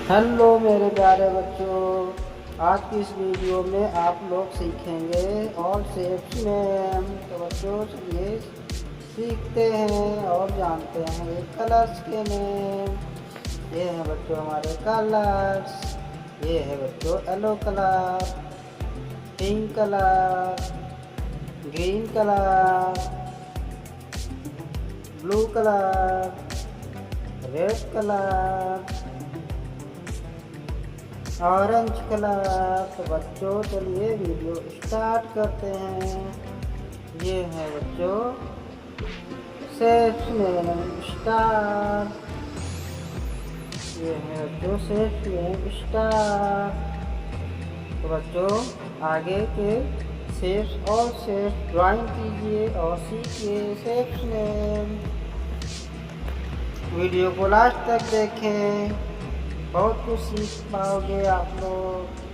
Hello मेरे प्यारे बच्चों, आज की इस वीडियो में आप लोग सीखेंगे ऑल शेप्स नेम। तो बच्चों चलिए सीखते हैं और जानते हैं ये कलर्स के नेम। ये हैं बच्चों हमारे कलर्स। ये है बच्चों yellow colour, pink colour, green colour, blue colour, red colour, orange colour. तो बच्चों चलिए वीडियो स्टार्ट करते हैं। ये है बच्चों शेप्स नेम स्टार। ये है बच्चों शेप्स नेम स्टार। तो बच्चों आगे के शेप्स और शेप्स ड्राइंग कीजिए और सीखिए शेप्स नेम। वीडियो को लास्ट तक देखें, बहुत कुछ सीख पाओगे आप लोग।